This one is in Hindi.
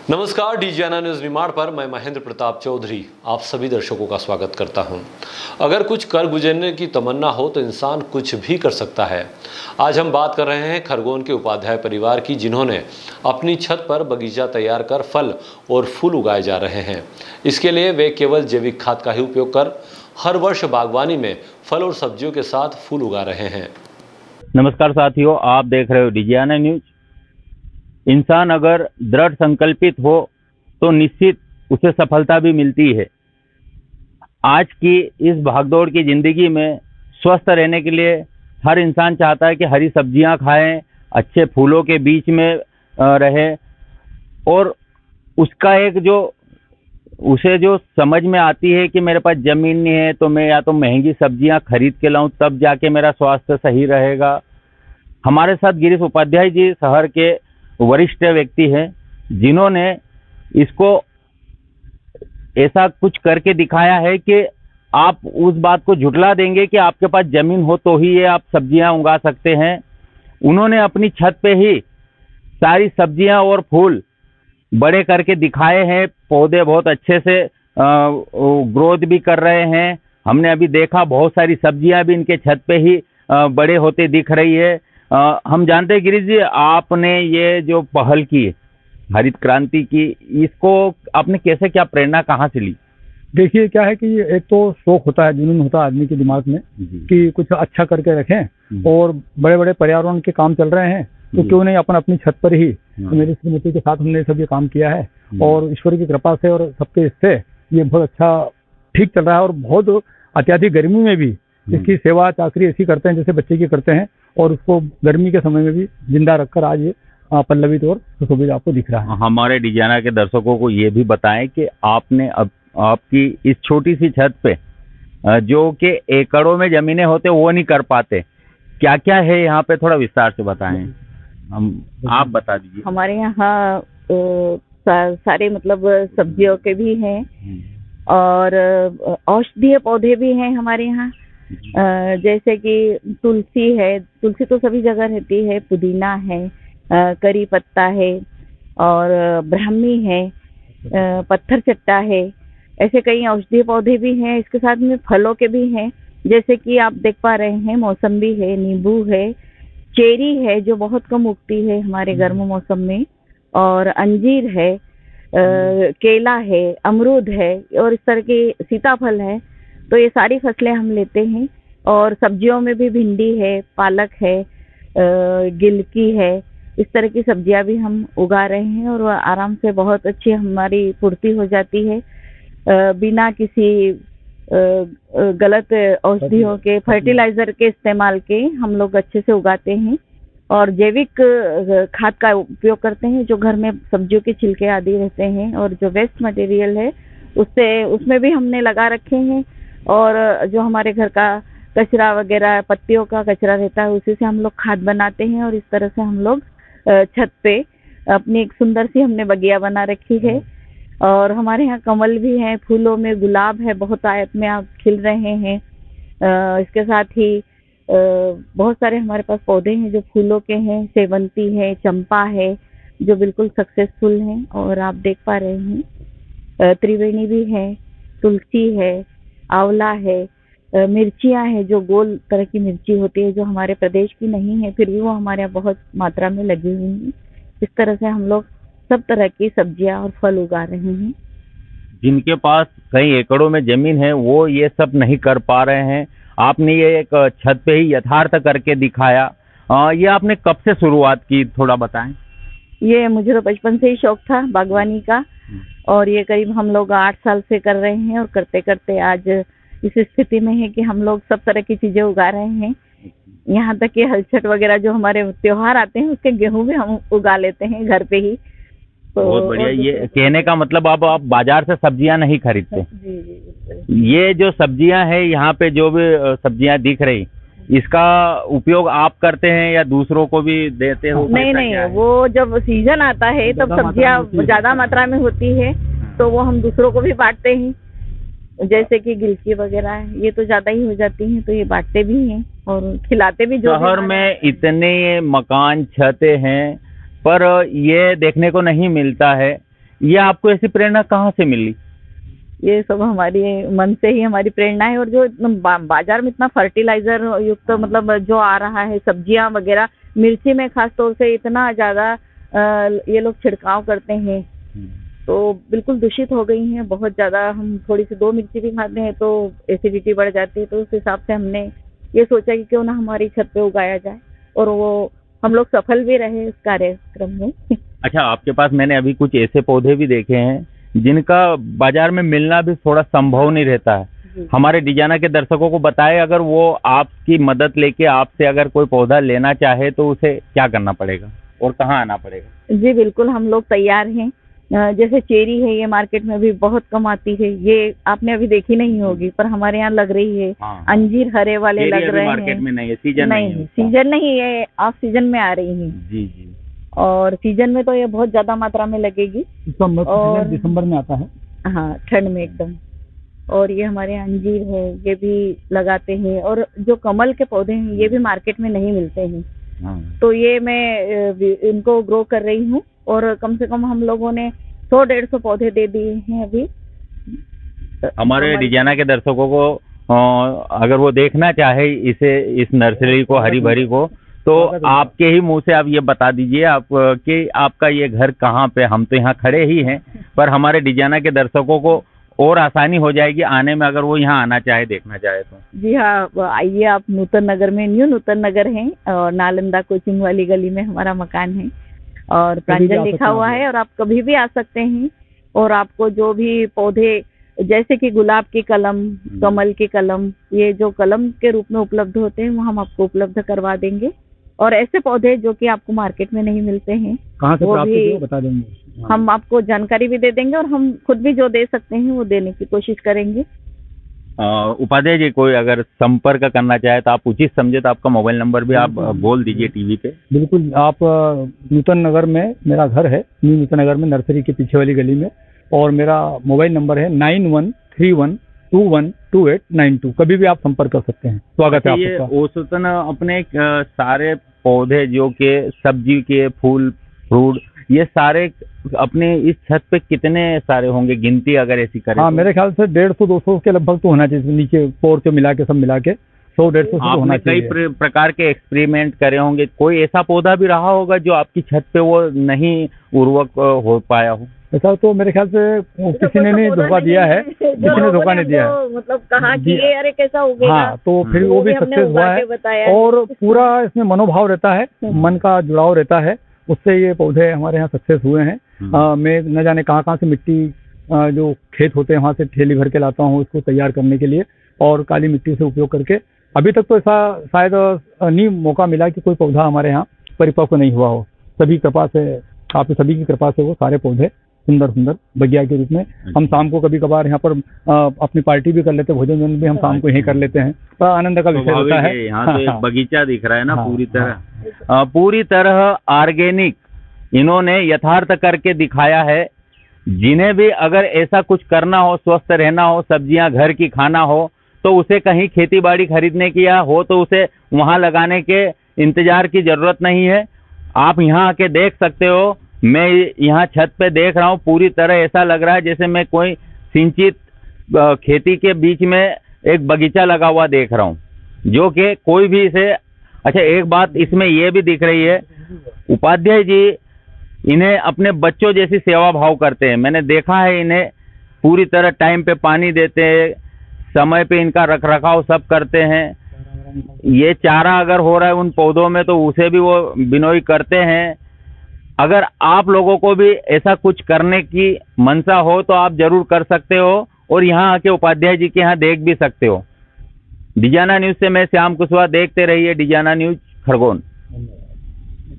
नमस्कार, डीजीएनए न्यूज निमाड़ पर मैं महेंद्र प्रताप चौधरी आप सभी दर्शकों का स्वागत करता हूं। अगर कुछ कर गुजरने की तमन्ना हो तो इंसान कुछ भी कर सकता है। आज हम बात कर रहे हैं खरगोन के उपाध्याय परिवार की, जिन्होंने अपनी छत पर बगीचा तैयार कर फल और फूल उगाए जा रहे हैं। इसके लिए वे केवल जैविक खाद का ही उपयोग कर हर वर्ष बागवानी में फल और सब्जियों के साथ फूल उगा रहे हैं। नमस्कार साथियों, आप देख रहे हो डीजीएनए न्यूज। इंसान अगर दृढ़ संकल्पित हो तो निश्चित उसे सफलता भी मिलती है। आज की इस भागदौड़ की जिंदगी में स्वस्थ रहने के लिए हर इंसान चाहता है कि हरी सब्जियां खाएं, अच्छे फूलों के बीच में रहे, और उसका एक उसे जो समझ में आती है कि मेरे पास जमीन नहीं है तो मैं या तो महंगी सब्जियां खरीद के लाऊं, तब जाके मेरा स्वास्थ्य सही रहेगा। हमारे साथ गिरीश उपाध्याय जी शहर के वरिष्ठ व्यक्ति हैं, जिन्होंने इसको ऐसा कुछ करके दिखाया है कि आप उस बात को झुठला देंगे कि आपके पास जमीन हो तो ही ये आप सब्जियां उगा सकते हैं। उन्होंने अपनी छत पे ही सारी सब्जियां और फूल बड़े करके दिखाए हैं। पौधे बहुत अच्छे से ग्रोथ भी कर रहे हैं। हमने अभी देखा बहुत सारी सब्जियां भी इनके छत पे ही बड़े होते दिख रही है। हम जानते हैं गिरीश जी, आपने ये जो पहल की हरित क्रांति की, इसको आपने कैसे, क्या प्रेरणा कहाँ से ली? देखिए क्या है कि एक तो शौक होता है, जुनून होता है आदमी के दिमाग में कि कुछ अच्छा करके रखें, और बड़े बड़े पर्यावरण के काम चल रहे हैं तो क्यों नहीं अपन अपनी छत पर ही। तो मेरी श्रीमती के साथ हमने सब ये काम किया है, और ईश्वर की कृपा से और सबके इससे ये बहुत अच्छा ठीक चल रहा है। और बहुत अत्याधिक गर्मी में भी इसकी सेवा चाकरी ऐसी करते हैं जैसे बच्चे की करते हैं, और उसको गर्मी के समय में भी जिंदा रखकर आज ये पल्लवित और सुशोभित आपको दिख रहा है। हमारे डीजीएनए के दर्शकों को ये भी बताएं कि आपने अब आपकी इस छोटी सी छत पे जो कि एकड़ों में जमीनें होते वो नहीं कर पाते, क्या क्या है यहाँ पे, थोड़ा विस्तार से बताएं। आप बता दीजिए। हमारे यहाँ सारे मतलब सब्जियों के भी हैं और औषधीय पौधे भी हैं हमारे यहाँ। जैसे कि तुलसी है, तुलसी तो सभी जगह रहती है, पुदीना है, करी पत्ता है, और ब्राह्मी है, पत्थर चट्टा है, ऐसे कई औषधीय पौधे भी हैं। इसके साथ में फलों के भी हैं, जैसे कि आप देख पा रहे हैं मौसम्बी है, नींबू है, चेरी है जो बहुत कम उगती है हमारे गर्म मौसम में, और अंजीर है, केला है, अमरूद है, और इस तरह के सीताफल है। तो ये सारी फसलें हम लेते हैं। और सब्जियों में भी भिंडी है, पालक है, गिलकी है, इस तरह की सब्जियां भी हम उगा रहे हैं, और आराम से बहुत अच्छी हमारी पूर्ति हो जाती है बिना किसी गलत औषधियों के, फर्टिलाइजर के इस्तेमाल के हम लोग अच्छे से उगाते हैं। और जैविक खाद का उपयोग करते हैं, जो घर में सब्जियों के छिलके आदि रहते हैं और जो वेस्ट मटेरियल है उसमें भी हमने लगा रखे हैं। और जो हमारे घर का कचरा वगैरह, पत्तियों का कचरा रहता है, उसी से हम लोग खाद बनाते हैं। और इस तरह से हम लोग छत पे अपनी एक सुंदर सी हमने बगिया बना रखी है। और हमारे यहाँ कमल भी हैं, फूलों में गुलाब है, बहुत आयत में आप खिल रहे हैं। इसके साथ ही बहुत सारे हमारे पास पौधे हैं जो फूलों के हैं, सेवंती है, चंपा है, जो बिल्कुल सक्सेसफुल हैं, और आप देख पा रहे हैं त्रिवेणी भी है, तुलसी है, आंवला है, मिर्चियां हैं, जो गोल तरह की मिर्ची होती है, जो हमारे प्रदेश की नहीं है, फिर भी वो हमारे यहाँ बहुत मात्रा में लगी हुई है। इस तरह से हम लोग सब तरह की सब्जियां और फल उगा रहे हैं। जिनके पास कई एकड़ों में जमीन है वो ये सब नहीं कर पा रहे हैं, आपने ये एक छत पे ही यथार्थ करके दिखाया। ये आपने कब से शुरुआत की, थोड़ा बताएं। ये मुझे तो बचपन से ही शौक था बागवानी का, और ये करीब हम लोग 8 साल से कर रहे हैं, और करते करते आज इस स्थिति में है कि हम लोग सब तरह की चीजें उगा रहे हैं। यहाँ तक कि हलचट वगैरह जो हमारे त्योहार आते हैं उसके गेहूं भी हम उगा लेते हैं घर पे ही। तो बहुत बढ़िया। ये कहने का मतलब आप बाजार से सब्जियां नहीं खरीदते? जी। ये जो सब्जियां हैं यहाँ पे, जो भी सब्जियां दिख रही, इसका उपयोग आप करते हैं या दूसरों को भी देते हो? नहीं, वो जब सीजन आता है तब सब्जियां ज्यादा मात्रा में होती है तो वो हम दूसरों को भी बांटते हैं। जैसे कि गिलकी वगैरह है, ये तो ज्यादा ही हो जाती हैं, तो ये बांटते भी हैं और खिलाते भी। जो शहर में इतने मकान छतें हैं, पर ये देखने को नहीं मिलता है ये आपको ऐसी प्रेरणा कहाँ से मिली? ये सब हमारी मन से ही हमारी प्रेरणा है। और जो बाजार में इतना फर्टिलाइजर युक्त मतलब जो आ रहा है, सब्जियां वगैरह, मिर्ची में खास तौर से इतना ज्यादा ये लोग छिड़काव करते हैं, तो बिल्कुल दूषित हो गई हैं बहुत ज्यादा। हम थोड़ी सी 2 मिर्ची भी खाते हैं तो एसिडिटी बढ़ जाती है। तो उस हिसाब से हमने ये सोचा कि क्यों ना हमारी छत पे उगाया जाए, और वो हम लोग सफल भी रहे इस कार्यक्रम में। अच्छा, आपके पास मैंने अभी कुछ ऐसे पौधे भी देखे हैं जिनका बाजार में मिलना भी थोड़ा संभव नहीं रहता है। हमारे डिजाना के दर्शकों को बताएं, अगर वो आपकी मदद लेके आपसे अगर कोई पौधा लेना चाहे तो उसे क्या करना पड़ेगा और कहाँ आना पड़ेगा? जी बिल्कुल, हम लोग तैयार हैं। जैसे चेरी है, ये मार्केट में भी बहुत कम आती है, ये आपने अभी देखी नहीं होगी, पर हमारे यहाँ लग रही है। हाँ। अंजीर हरे वाले लग रहे हैं। मार्केट में नहीं है, सीजन नहीं है। सीजन नहीं है, ऑफ सीजन में आ रही है। जी जी। और सीजन में तो ये बहुत ज्यादा मात्रा में लगेगी। और दिसंबर में आता है। हाँ, ठंड में एकदम। और ये हमारे यहाँ अंजीर है, ये भी लगाते हैं। और जो कमल के पौधे हैं, ये भी मार्केट में नहीं मिलते हैं। हाँ। तो ये मैं इनको ग्रो कर रही हूँ, और कम से कम हम लोगों ने 100-150 पौधे दे दिए हैं अभी। हमारे डिजाना के दर्शकों को अगर वो देखना चाहे इस नर्सरी को, हरी भरी को, तो आपके ही मुंह से आप ये बता दीजिए आप कि आपका ये घर कहाँ पे। हम तो यहाँ खड़े ही हैं, पर हमारे डिजाना के दर्शकों को और आसानी हो जाएगी आने में, अगर वो यहाँ आना चाहे, देखना चाहे तो। जी हाँ, आइए आप। नूतन नगर में, न्यू नूतन नगर है, और नालंदा कोचिंग वाली गली में हमारा मकान है, और प्रांजल लिखा हुआ है, और आप कभी भी आ सकते हैं। और आपको जो भी पौधे, जैसे कि गुलाब की कलम, कमल की कलम, ये जो कलम के रूप में उपलब्ध होते हैं, वो हम आपको उपलब्ध करवा देंगे। और ऐसे पौधे जो कि आपको मार्केट में नहीं मिलते हैं, कहाँ से वो प्राप्त भी होंगे बता देंगे। हम आपको जानकारी भी दे देंगे, और हम खुद भी जो दे सकते हैं वो देने की कोशिश करेंगे। उपाध्याय जी, कोई अगर संपर्क करना चाहे तो आप उचित समझे तो आपका मोबाइल नंबर भी आप बोल दीजिए टीवी पे। बिल्कुल, आप नूतन नगर में मेरा घर है, न्यू नूतन नगर में, नर्सरी के पीछे वाली गली में, और मेरा मोबाइल नंबर है 9131212892। कभी भी आप संपर्क कर सकते हैं। स्वागत है आपका। औसतन अपने सारे पौधे जो के सब्जी के, फूल फ्रूट, ये सारे अपने इस छत पे कितने सारे होंगे, गिनती अगर ऐसी करें? हाँ, मेरे ख्याल से 150-200 के लगभग तो होना चाहिए, नीचे पोर के मिला के, सब मिला के 100-150 तो होना चाहिए। कई प्रकार के एक्सपेरिमेंट करे होंगे, कोई ऐसा पौधा भी रहा होगा जो आपकी छत पे वो नहीं उर्वरक हो पाया हो? ऐसा तो मेरे ख्याल से किसी ने नहीं धोखा दिया है, किसी ने धोखा नहीं दिया है। मतलब कहा कि ये अरे कैसा हो गया। हाँ, तो फिर वो भी सक्सेस हुआ है, और पूरा इसमें मनोभाव रहता है, मन का जुड़ाव रहता है, उससे ये पौधे हमारे यहाँ सक्सेस हुए हैं। मैं न जाने कहाँ से मिट्टी, जो खेत होते हैं वहाँ से ठेली भर के लाता हूँ इसको तैयार करने के लिए, और काली मिट्टी से उपयोग करके। अभी तक तो ऐसा शायद नहीं मौका मिला कि कोई पौधा हमारे यहाँ परिपक्व नहीं हुआ हो। सभी कृपा से, आप सभी की कृपा से वो सारे पौधे सुंदर सुंदर बगिया के रूप में। हम शाम को कभी कभार यहाँ पर अपनी पार्टी भी कर लेते हैं, भोजन भी हम शाम को यहीं कर लेते हैं। बड़ा आनंद का विषय होता है। यहाँ तो एक बगीचा दिख रहा है ना, पूरी तरह ऑर्गेनिक इन्होंने यथार्थ करके दिखाया है। जिन्हें भी अगर ऐसा कुछ करना हो, स्वस्थ रहना हो, सब्जियां घर की खाना हो, तो उसे कहीं खेती बाड़ी खरीदने की या हो तो उसे वहां लगाने के इंतजार की जरूरत नहीं है। आप यहाँ आके देख सकते हो। मैं यहाँ छत पे देख रहा हूँ, पूरी तरह ऐसा लग रहा है जैसे मैं कोई सिंचित खेती के बीच में एक बगीचा लगा हुआ देख रहा हूँ, जो कि कोई भी इसे। अच्छा, एक बात इसमें ये भी दिख रही है, उपाध्याय जी इन्हें अपने बच्चों जैसी सेवा भाव करते हैं। मैंने देखा है, इन्हें पूरी तरह टाइम पे पानी देते हैं, समय पे इनका रख रखाव सब करते हैं। ये चारा अगर हो रहा है उन पौधों में तो उसे भी वो बिनोई करते हैं। अगर आप लोगों को भी ऐसा कुछ करने की मनसा हो तो आप जरूर कर सकते हो, और यहाँ आके उपाध्याय जी के यहाँ देख भी सकते हो। डिजाना न्यूज से मैं श्याम कुशवाहा, देखते रहिए डिजाना न्यूज खरगोन।